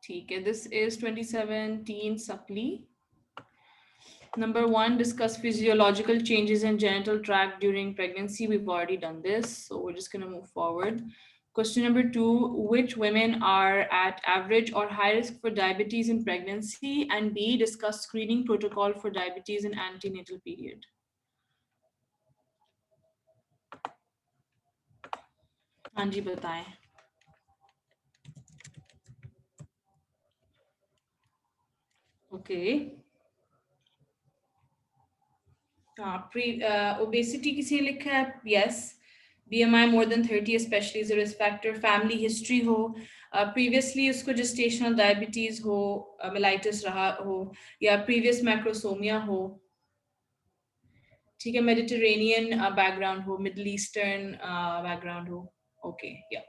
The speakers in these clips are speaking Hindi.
ठीक है, this is 2017 supply. Number 1, discuss physiological changes in genital tract during pregnancy. We've already done this, so we're just going to move forward. Question number 2, which women are at average or high risk for diabetes in pregnancy? And B, discuss screening protocol for diabetes in antenatal period. हाँ जी बताएं. Okay. Obesity किसी ने लिखा है? Yes. BMI more than 30 especially is a risk factor. Family history हो, previously उसको gestational diabetes हो, mellitus रहा हो, या previous macrosomia हो, ठीक है, Mediterranean background हो, Middle Eastern background हो. Okay, yeah.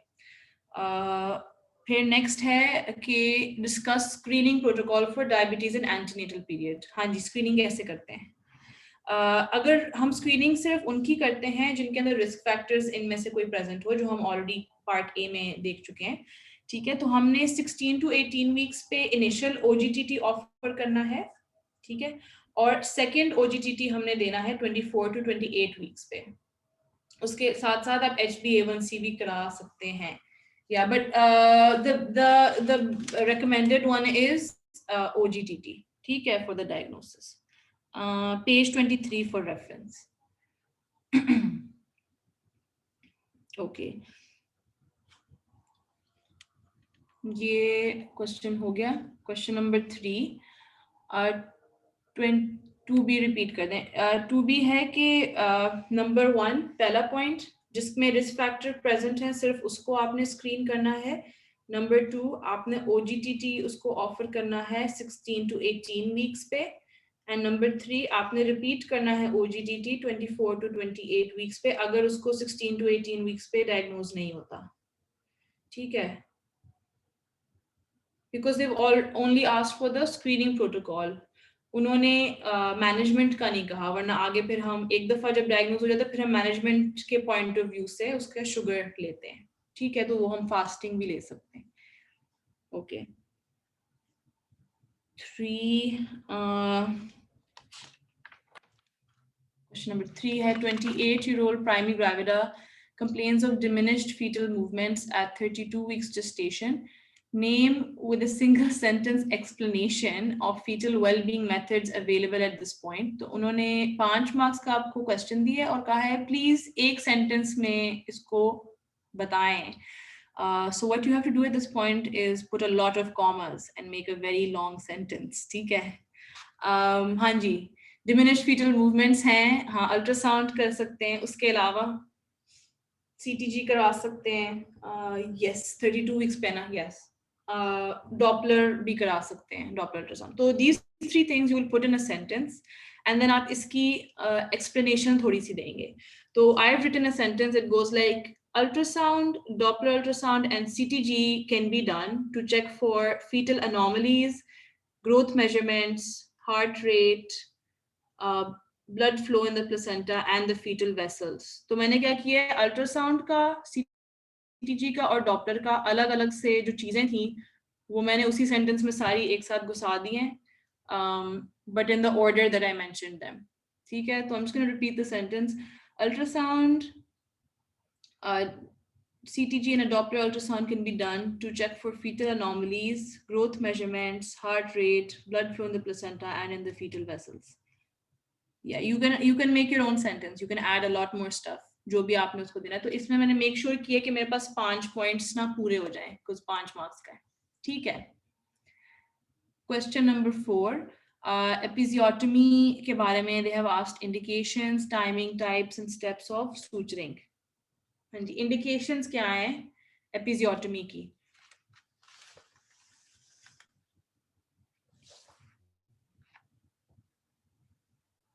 फिर नेक्स्ट है कि discuss screening protocol for diabetes in antenatal period. हाँ जी, स्क्रीनिंग कैसे करते हैं? अगर हम स्क्रीनिंग सिर्फ उनकी करते हैं जिनके अंदर रिस्क फैक्टर्स इनमें से कोई प्रेजेंट हो, जो हम ऑलरेडी पार्ट ए में देख चुके हैं, ठीक है, तो हमने 16 to 18 वीक्स पे इनिशियल ओजीटीटी ऑफर करना है, ठीक है, और सेकेंड ओजीटीटी हमने देना है 24 to 28 वीक्स पे. उसके साथ साथ आप HbA1c भी करा सकते हैं. Yeah, but the recommended one is OGTT, ठीक है, for the diagnosis. Page 23 for reference. Okay. ये क्वेश्चन हो गया. क्वेश्चन नंबर 3, 2B रिपीट कर दें. 2B है कि नंबर 1 पहला पॉइंट जिसमें रिस्क फैक्टर प्रेजेंट है सिर्फ उसको आपने स्क्रीन करना है. नंबर 2, आपने OGTT उसको ऑफर करना है 16 to 18 वीक्स पे. एंड नंबर 3, आपने रिपीट करना है OGTT 24 to 28 वीक्स पे अगर उसको 16 to 18 वीक्स पे डायग्नोज नहीं होता. ठीक है, because they've all only asked for the screening protocol. उन्होंने मैनेजमेंट का नहीं कहा, वरना आगे फिर हम एक दफा जब डायग्नोज हो जाता है फिर हम मैनेजमेंट के पॉइंट ऑफ व्यू से उसका शुगर लेते हैं. ठीक है, तो वो हम फास्टिंग भी ले सकते हैं. ओके. 3, question number 3 है 28-year-old primary gravida complains of diminished fetal movements at 32 weeks gestation. Name with a single sentence explanation of fetal well-being methods available at this point. तो उन्होंने 5 मार्क्स का आपको क्वेश्चन दिया और कहा है प्लीज एक सेंटेंस में इसको बताएं. So what you have to do at this point is put a lot of commas and make a very long sentence. ठीक है. हाँ जी, डिमिनिश्ड फीटल मूवमेंट्स हैं. हाँ, अल्ट्रासाउंड कर सकते हैं. उसके अलावा CTG करवा सकते हैं. यस, 32 वीक्स पे ना. यस, डॉपलर भी करा सकते हैं, डॉपलर अल्ट्रासाउंड. तो these 3 things you will put in a sentence and then आप इसकी एक्सप्लेनेशन थोड़ी सी देंगे. तो I have written a sentence, it goes like ultrasound, Doppler ultrasound and CTG can be done to check for fetal anomalies, growth measurements, heart rate, blood flow in the placenta and the fetal vessels. तो मैंने क्या किया है, अल्ट्रासाउंड का, CTG का और डॉपलर का अलग अलग से जो चीजें थी वो मैंने उसी सेंटेंस में सारी एक साथ घुसा दी हैं, but in the order that I mentioned them. ठीक है, तो I am just going to repeat the sentence. Ultrasound, CTG and a Doppler ultrasound can be done to check for fetal anomalies, growth measurements, heart rate, blood flow in the placenta and in the fetal vessels. Yeah, you can make your own sentence. You can add a lot more stuff. जो भी आपने उसको देना है. तो इसमें मैंने मेक श्योर किया कि मेरे पास 5 पॉइंट्स ना पूरे हो जाएं, कुछ 5 मार्क्स का है. ठीक है. क्वेश्चन नंबर 4, एपिजियोटमी के बारे में they have asked indications, timing, types and steps of suturing. हाँ जी, इंडिकेशंस क्या है एपिजियोटमी की?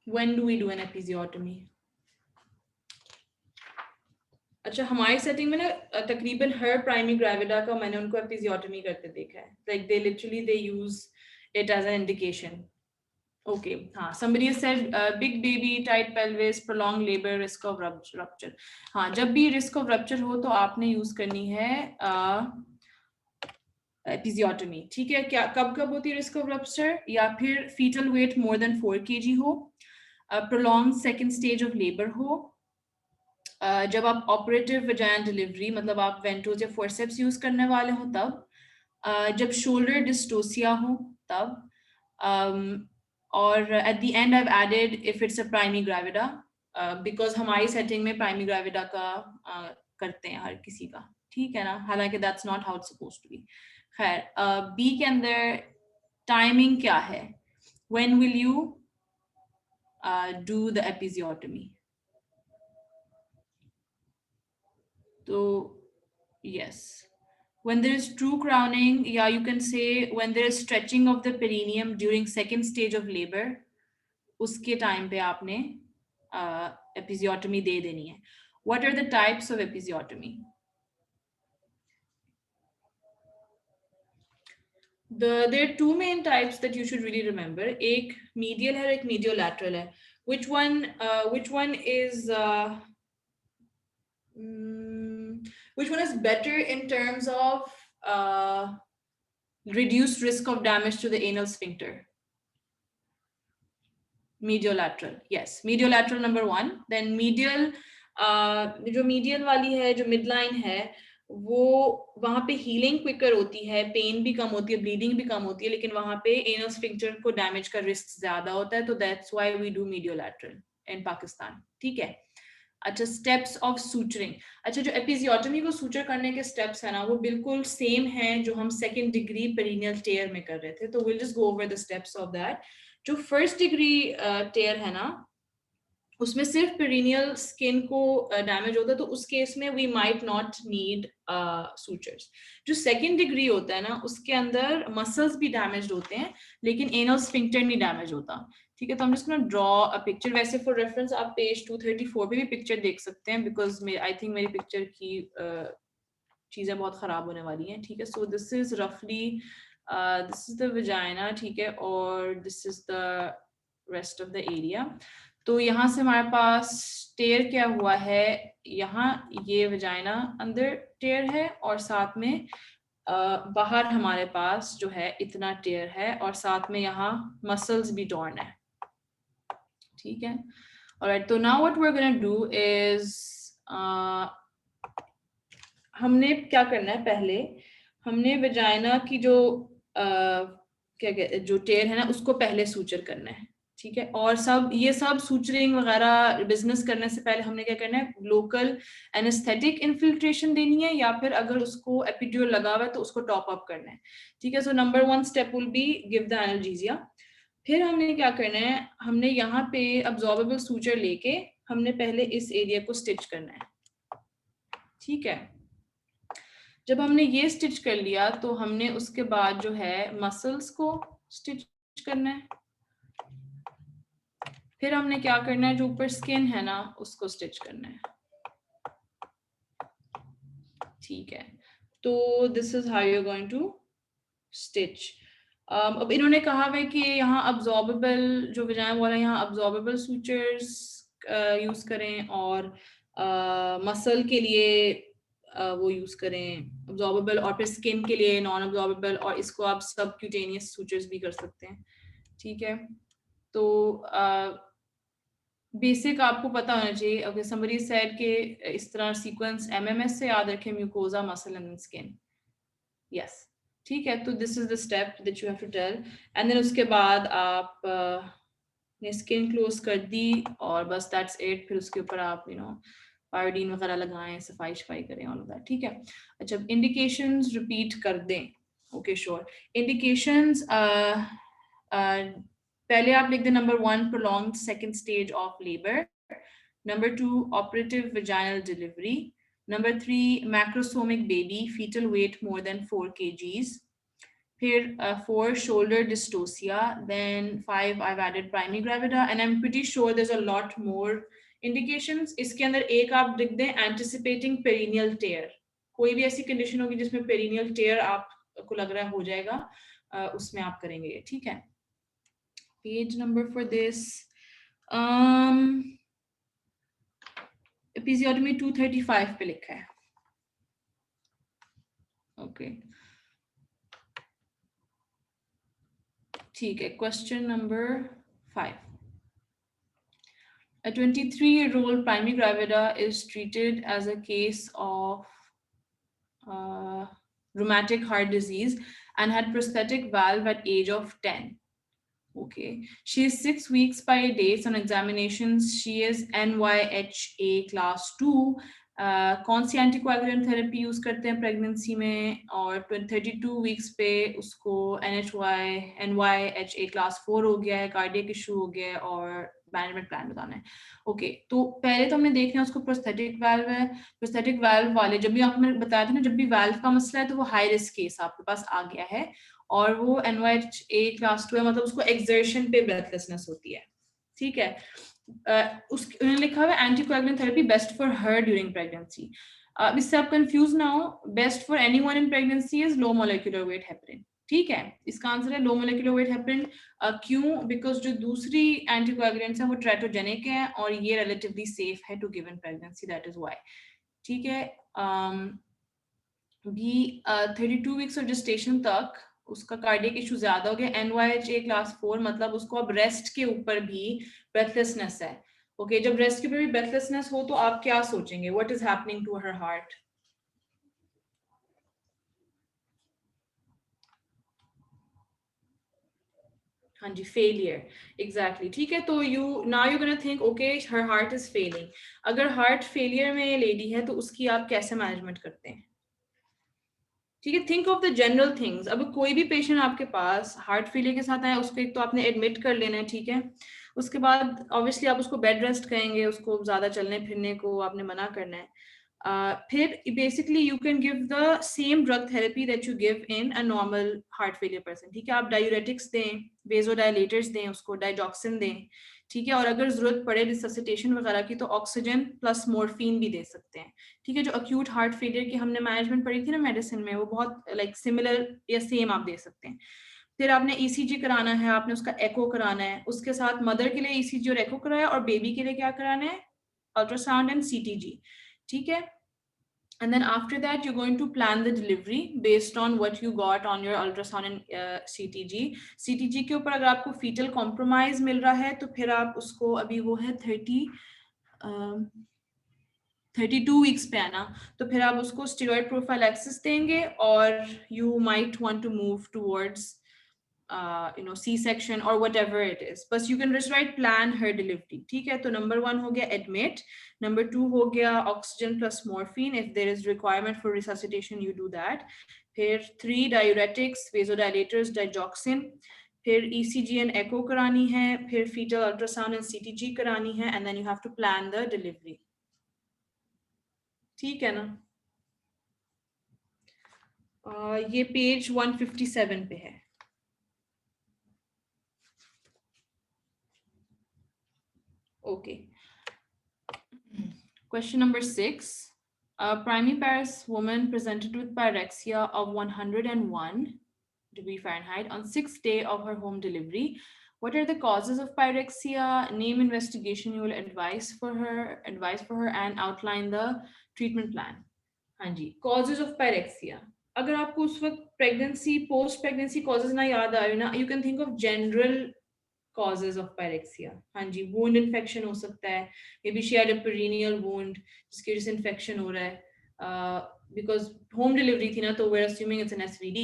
When do we do an episiotomy? अच्छा, हमारी सेटिंग में ना तकरीबन हर प्राइमरी ग्रेविडा का मैंने उनको एपिजियोटमी करते देखा है. Like they literally they use it as an indication. Okay. हाँ, somebody has said big baby, tight pelvis, prolonged labor, risk of rupture. हाँ, जब भी रिस्क ऑफ रप्चर हो तो आपने यूज करनी है एपिजियोटमी, ठीक है। क्या कब कब होती है रिस्क ऑफ रप्चर? या फिर foetal weight more than 4 kg हो, prolonged second stage of labour हो, जब आप ऑपरेटिव वजाइन डिलीवरी मतलब आप वेंटोज या फोर्सेप्स यूज करने वाले हो तब, जब शोल्डर डिस्टोसिया हो तब, और at the end I have added if it's a primi gravida, because हमारी सेटिंग में प्राइमी ग्रेविडा का करते हैं हर किसी का, ठीक है ना, हालांकि that's not how it's supposed to be. खैर, बी के अंदर टाइमिंग क्या है? When will you do the episiotomy? तो yes, when there is true crowning, yeah, you can say when there is stretching of the perineum during second stage of labor, उसके टाइम पे आपने एपिजियोटमी दे देनी है। What are the types of episiotomy? There are two main types that you should really remember. एक medial है, एक mediolateral है. Which one is which one is better in terms of reduced risk of damage to the anal sphincter? Mediolateral, yes, mediolateral number one. Then medial, जो medial वाली है, जो midline है, वो वहां पे healing quicker होती है, pain भी कम होती है, bleeding भी कम होती है, लेकिन वहां पे anal sphincter को damage का risk ज्यादा होता है, तो that's why we do mediolateral in Pakistan, ठीक है। अच्छा, स्टेप्स ऑफ सूचरिंग। अच्छा, जो एपिजियोटमी को सूचर करने के स्टेप्स है ना, वो बिल्कुल सेम है जो हम सेकंड डिग्री पेरिनियल टेयर में कर रहे थे, तो will just go over the steps of that. जो फर्स्ट डिग्री टेयर है ना, उसमें सिर्फ पेरिनियल स्किन को डैमेज होता है, तो उस केस में we might not need sutures. जो सेकंड डिग्री होता है ना, उसके अंदर मसल्स भी डैमेज होते हैं, लेकिन एनल स्फिंक्टर नहीं डैमेज होता, ठीक है। तो हम just gonna draw a picture. वैसे फॉर रेफरेंस आप पेज 234 पे भी पिक्चर देख सकते हैं, बिकॉज आई थिंक मेरी पिक्चर की चीजें बहुत खराब होने वाली हैं, ठीक है। सो दिस इज रफली दिस इज द वजाइना, ठीक है, और this is the rest of the area. तो यहाँ से हमारे पास टेयर क्या हुआ है, यहाँ ये वजाइना अंदर टेयर है, और साथ में बाहर हमारे पास जो है इतना टेयर है, और साथ में यहाँ मसल्स भी टॉर्न है, ठीक है। ऑलराइट, तो now what we are gonna do is हमने क्या करना है, पहले हमने वजाइना की जो क्या कहते जो टेयर है ना, उसको पहले सूचर करना है, ठीक है। और सब ये सब सूचरिंग वगैरह बिजनेस करने से पहले हमने क्या करना है, लोकल एनेस्थेटिक इन्फिल्ट्रेशन देनी है, या फिर अगर उसको एपिड्यूरल लगा हुआ है तो उसको टॉप अप करना है, ठीक है। So number 1 step will be give the analgesia. फिर हमने क्या करना है, हमने यहाँ पे अब्जॉर्बेबल सूचर लेके हमने पहले इस एरिया को स्टिच करना है, ठीक है। जब हमने ये स्टिच कर लिया, तो हमने उसके बाद जो है मसल्स को स्टिच करना है। फिर हमने क्या करना है, जो ऊपर स्किन है ना, उसको स्टिच करना है, ठीक है। तो this is how you are going to stitch. अब इन्होंने कहा है कि यहाँ अब्जॉर्बेबल जो वजाइन वाला, यहाँ अब्जॉर्बेबल सूचर्स यूज करें, और मसल के लिए वो यूज करें अब्जॉर्बेबल, और फिर स्किन के लिए नॉन अब्जॉर्बेबल, और इसको आप सबक्यूटेनियस सूचर्स भी कर सकते हैं, ठीक है। तो बेसिक आपको पता होना चाहिए। ओके, समबडी सेड कि इस तरह सीक्वेंस एमएमएस से याद रखें, mucosa, muscle and skin, yes, ठीक है। तो this is the step that you have to tell, and then उसके बाद आप ने स्किन क्लोज कर दी, और बस दैट्स इट। फिर उसके ऊपर आप पायोडीन वगैरह लगाएं, सफाई शफाई करें, ऑल ऑफ दैट, ठीक है। अच्छा, इंडिकेशंस रिपीट कर दें। Okay, sure. इंडिकेशंस पहले आप लिख दें, number 1 prolonged second stage of labour, number 2 operative vaginal delivery, number 3 macrosomic baby, fetal weight more than 4 kgs, फिर 4 shoulder dystocia, then 5 I've added primary gravida, and I'm pretty sure there's a lot more indications. इसके अंदर एक आप लिख दें anticipating perineal tear, कोई भी ऐसी कंडीशन होगी जिसमें perineal tear आपको लग रहा है हो जाएगा, उसमें आप करेंगे, ठीक है। Page number for this, episiotomy 235 पे लिखा है, ओके। ठीक है, question number 5. A 23-year-old primary gravida is treated as a case of rheumatic heart disease and had prosthetic valve at age of 10. Okay. She is 6 weeks by dates on examinations. She is NYHA class 2. कौन सी एंटीकोएगुलेंट थेरेपी यूज करते हैं प्रेगनेंसी में, और 32 वीक्स पे उसको NYHA क्लास 4 हो गया है, कार्डियक इशू हो गया है, और मैनेजमेंट प्लान बताना है. ओके, तो पहले तो हमने देखना है उसको प्रोस्थेटिक वाल्व है. प्रोस्थेटिक वाल्व वाले जब भी आपने बताया था ना, जब भी वाल्व का मसला है तो वो हाई रिस्क केस आपके पास आ गया है, और वो NYHA क्लास 2 है, मतलब उसको एक्सर्शन पे ब्रेथलेसनेस होती है. ठीक है. उन्होंने लिखा हुआ anticoagulant therapy best for her during pregnancy. इससे आप कंफ्यूज ना हो, best for anyone in pregnancy is low molecular weight heparin. ठीक है, इसका आंसर है लो मोलेक्युलर वेट हेपरिन. क्यों? बिकॉज जो दूसरी एंटीकोएगुलेंट्स है वो ट्रेटोजेनिक है और ये रिलेटिवली सेफ है to give in pregnancy, that is why. ठीक है. भी 32 वीक्स ऑफ जेस्टेशन तक उसका कार्डियक इशू ज्यादा हो गया, NYHA क्लास 4, मतलब उसको अब रेस्ट के ऊपर भी ब्रेथलेसनेस है. ओके, जब रेस्ट के ऊपर भी ब्रेथलेसनेस हो तो आप क्या सोचेंगे, what is happening to her heart? हाँ जी, फेलियर. एग्जैक्टली. ठीक है, तो you now you gonna think okay her heart is failing. अगर हार्ट फेलियर में लेडी है तो उसकी आप कैसे मैनेजमेंट करते हैं? ठीक है, think of the general things. अब कोई भी पेशेंट आपके पास हार्ट फेलियर के साथ आया, उसको एक तो आपने एडमिट कर लेना है. ठीक है, उसके बाद ऑब्वियसली आप उसको बेड रेस्ट करेंगे, उसको ज्यादा चलने फिरने को आपने मना करना है. फिर basically you can give the same drug therapy that you give in a normal heart failure person. ठीक है, आप डायूरेटिक्स दें, वेजोडाइलेटर्स दें, उसको डाइजॉक्सिन दें. ठीक है, और अगर जरूरत पड़े रिससिटेशन वगैरह की तो ऑक्सीजन प्लस मोर्फिन भी दे सकते हैं. ठीक है, जो अक्यूट हार्ट फेलियर की हमने मैनेजमेंट पढ़ी थी ना मेडिसिन में, वो बहुत लाइक सिमिलर या सेम आप दे सकते हैं. फिर आपने ईसीजी कराना है, आपने उसका एको कराना है, उसके साथ मदर के लिए ईसीजी और एको कराया, और बेबी के लिए क्या कराना है? Ultrasound and CTG. ठीक है. And then after that you're going to plan the delivery based on what you got on your ultrasound and CTG के ऊपर अगर आपको fetal compromise मिल रहा है तो फिर आप उसको, अभी वो है 32 वीक्स पे है ना, तो फिर आप उसको स्टेरॉइड प्रोफाइलैक्सिस देंगे, और you might want to move towards C section or whatever it is. बस you can just write plan her delivery. ठीक है, तो number 1 हो गया admit, number 2 हो गया oxygen plus morphine, if there is requirement for resuscitation you do that. फिर 3 diuretics, vasodilators, digoxin. फिर ECG and echo करानी है, फिर fetal ultrasound and CTG करानी है, and then you have to plan the delivery. ठीक है ना? ये पेज 157 पे है. Okay. Question number 6. A primiparous woman presented with pyrexia of 101 degree Fahrenheit on 6th day of her home delivery. What are the causes of pyrexia? Name investigation you will advise for her and outline the treatment plan. हाँ जी, causes of pyrexia. अगर आपको उस वक्त प्रेगनेंसी पोस्ट प्रेगनेंसी कॉजेज ना याद आ रही ना, you can think of general causes of pyrexia. हाँ जी, wound infection हो सकता है, maybe she had a perineal wound जिसकी वजह से infection हो रहा है, because home delivery थी ना, तो we're assuming it's an SVD.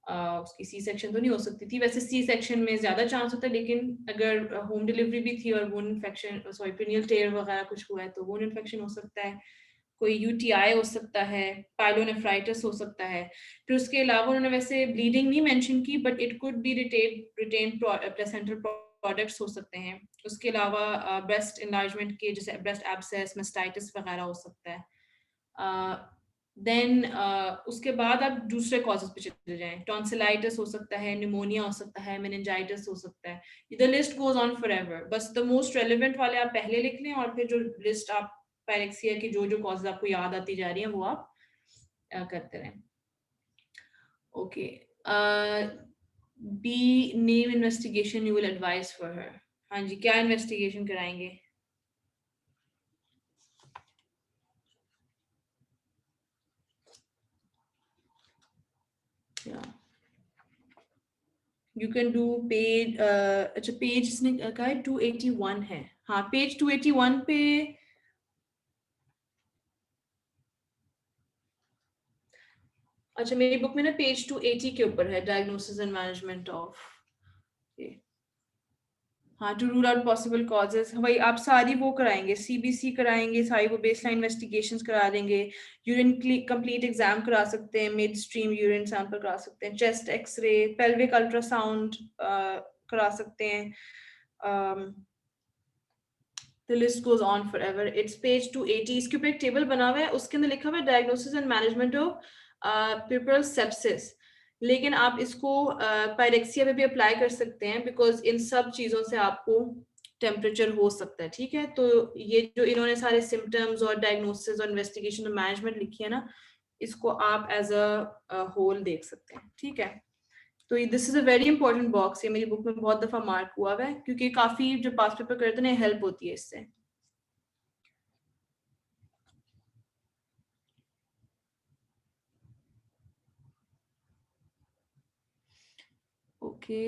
उसकी सी सेक्शन तो नहीं हो सकती थी, वैसे सी सेक्शन में ज्यादा चांस होता है, लेकिन अगर होम डिलीवरी भी थी और वुंड इन्फेक्शन, सॉरी पेरिनियल टेयर वगैरह कुछ हुआ है तो वुंड इन्फेक्शन हो सकता है. कोई यूटीआई हो सकता है, पाइलोनेफ्राइटिस हो सकता है. फिर उसके अलावा उन्होंने वैसे ब्लीडिंग नहीं मेंशन की, but it could be retained placental products हो सकते हैं. उसके अलावा ब्रेस्ट एनलार्जमेंट के जैसे ब्रेस्ट एब्सेस, मेस्टाइटिस वगैरह हो सकता है. देन उसके बाद आप दूसरे कॉजेज पे चले जाएं. टॉन्सिलाइटिस हो सकता है, निमोनिया हो सकता है, मेनिंजाइटिस हो सकता है. The list goes on forever. बस द मोस्ट रेलेवेंट वाले आप पहले लिख लें, और फिर जो लिस्ट आप पायरेक्सिया की जो जो कॉजेज आपको याद आती जा रही हैं वो आप करते रहें. Okay. B name investigation you will advise for her. हाँ जी, क्या इन्वेस्टिगेशन कराएंगे? यू कैन डू पेज, अच्छा पेज इसने कहा है 281 है, हाँ पेज 281 पे, अच्छा मेरी बुक में ना पेज 280 के ऊपर है डायग्नोसिस एंड मैनेजमेंट ऑफ, हाँ to rule out possible causes, भाई आप सारी वो कराएंगे, सीबीसी कराएंगे, सारी वो बेसलाइन इन्वेस्टिगेशंस करा देंगे, यूरिन कंप्लीट एग्जाम करा सकते हैं, मिड स्ट्रीम यूरिन सैंपल करा सकते हैं, चेस्ट एक्सरे, पेल्विक अल्ट्रासाउंड करा सकते हैं, the list goes on forever. It's page 280, इसके ऊपर एक टेबल बना हुआ है, उसके अंदर लिखा हुआ है diagnosis and management of puerperal sepsis, लेकिन आप इसको पायरेक्सिया पे भी अप्लाई कर सकते हैं, बिकॉज इन सब चीज़ों से आपको टेम्परेचर हो सकता है, ठीक है। तो ये जो इन्होंने सारे सिम्टम्स और डायग्नोसिस और इन्वेस्टिगेशन और मैनेजमेंट लिखी है ना, इसको आप एज अ होल देख सकते हैं, ठीक है। तो this is a very important box, ये मेरी बुक में बहुत दफा मार्क हुआ है, क्योंकि काफी जो पास पेपर करते हैं हेल्प होती है इससे। ओके,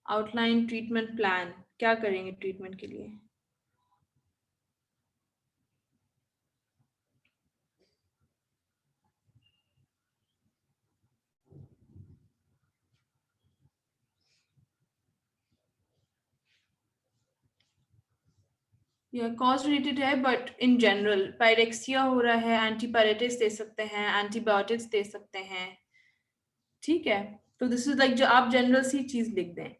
आउटलाइन ट्रीटमेंट प्लान, क्या करेंगे ट्रीटमेंट के लिए? या कॉज रिलेटेड है, बट इन जनरल पायरेक्सिया हो रहा है, एंटीपायरेटिक्स दे सकते हैं, एंटीबायोटिक्स दे सकते हैं, ठीक है। तो दिस इज लाइक जो आप जनरल सी चीज लिख दें,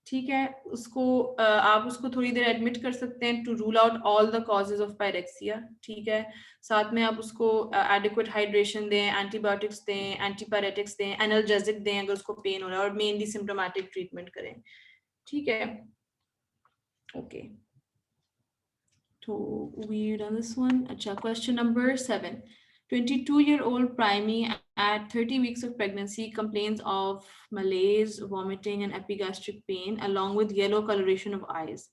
ठीक है। उसको आप उसको थोड़ी देर एडमिट कर सकते हैं to rule out all the causes of pyrexia, ठीक है। साथ में आप उसको एडिक्वेट हाइड्रेशन दें, एंटीबायोटिक्स दें, एंटीपायरेटिक्स दें, एनाल्जेसिक दें अगर उसको पेन हो रहा है, और मेनली सिम्टोमेटिक ट्रीटमेंट करें, ठीक है। Okay, so we done this one. Acha, question number 7. 22-year-old Primey at 30 weeks of pregnancy complains of malaise, vomiting, and epigastric pain, along with yellow coloration of eyes.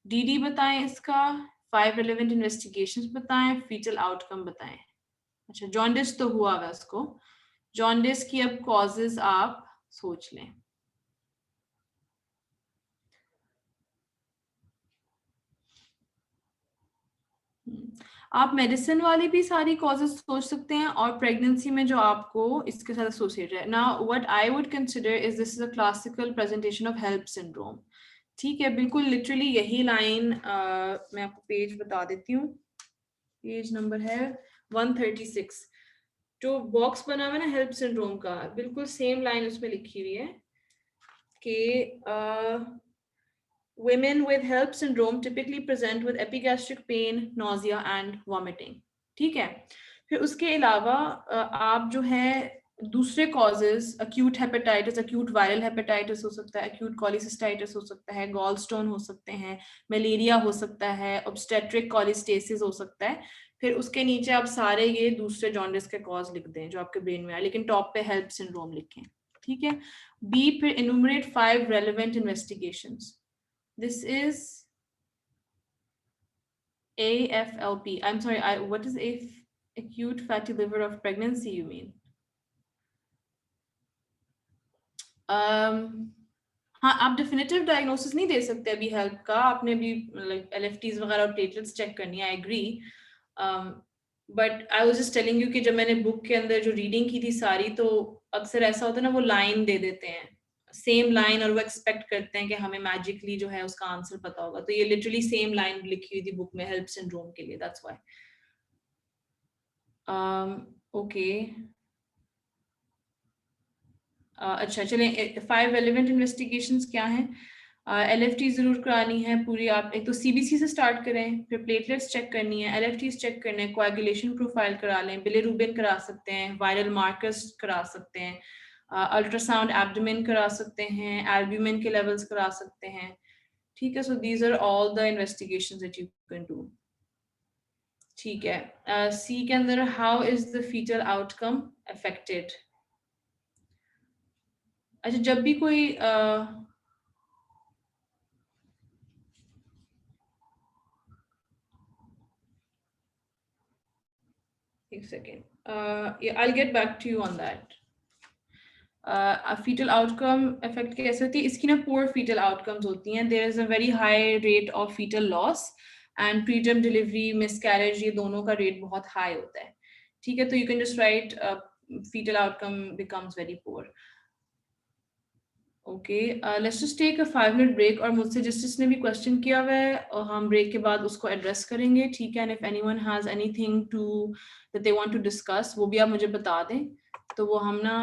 DD बताएं इसका, 5 relevant investigations बताएं, fetal outcome बताएं। अच्छा, जॉन्डिस तो हुआ है उसको, जॉन्डिस की अब causes आप सोच लें। आप मेडिसिन वाली भी सारी कॉजेज सोच सकते हैं, और प्रेगनेंसी में जो आपको इसके साथ एसोसिएटेड है ना, what I would consider is this is a classical presentation of HELLP syndrome, ठीक है। बिल्कुल लिटरली यही लाइन, मैं आपको पेज बता देती हूँ, पेज नंबर है 136, जो बॉक्स बना हुआ है ना हेल्प सिंड्रोम का, बिल्कुल सेम लाइन उसमें लिखी हुई है कि women with HELLP syndrome typically present with epigastric pain, nausea and vomiting, ठीक है। फिर उसके अलावा आप जो है दूसरे causes, acute hepatitis, acute viral hepatitis हो सकता है, अक्यूट कॉलिसिस्टाइटिस हो सकता है, गॉल स्टोन हो सकते हैं, मलेरिया हो सकता है, ऑब्स्टेट्रिक कॉलिस्टेसिस हो सकता है। फिर उसके नीचे आप सारे ये दूसरे जॉन्डिस के कॉज लिख दें जो आपके ब्रेन में आए, लेकिन टॉप पे हेल्प सिंड्रोम लिखें, ठीक है। बी, फिर enumerate 5 relevant investigations. This is AFLP. I'm sorry, what is acute fatty liver of pregnancy you mean? हाँ, आप डिफिनेटिव डायग्नोसिस नहीं दे सकते अभी हेल्प का, आपने भी लाइक LFTs वगैरह और प्लेटलेट्स चेक करनी है, I agree, but I was just telling you कि जब मैंने बुक के अंदर जो रीडिंग की थी सारी, तो अक्सर ऐसा होता है ना, वो लाइन दे देते हैं सेम लाइन, और वो एक्सपेक्ट करते हैं कि हमें मैजिकली जो है उसका आंसर पता होगा, तो ये लिटरली सेम लाइन लिखी हुई थी बुक में हेल्प सिंड्रोम के लिए, दैट्स व्हाई। ओके, अच्छा चलें, 5 रेलिवेंट इन्वेस्टिगेशंस क्या हैं? LFT जरूर करानी है पूरी, आप एक तो CBC से स्टार्ट करें, फिर प्लेटलेट्स चेक करनी है, LFTs चेक करने हैं, कोएगुलेशन प्रोफाइल करा लें, बिलिरुबिन करा सकते हैं, वायरल मार्कर्स करा सकते हैं, अल्ट्रासाउंड एब्डोमेन करा सकते हैं, एल्ब्यूमिन के लेवल्स करा सकते हैं, ठीक है। So these are all the investigations that you can do, ठीक है। C के अंदर how is the fetal outcome affected? अच्छा, जब भी कोई एक second, I'll get back to you on that. fetal outcome effect कैसे होती है इसकी ना poor fetal outcomes होती हैं there is a very high rate of fetal loss and preterm delivery miscarriage ये दोनों का rate बहुत high होता है ठीक है तो you can just write fetal outcome becomes very poor okay let's just take a 5-minute break और मुझसे जिसने भी question किया हुआ है हम break के बाद उसको address करेंगे ठीक है and if anyone has anything to that they want to discuss वो भी आप मुझे बता दें तो वो हम ना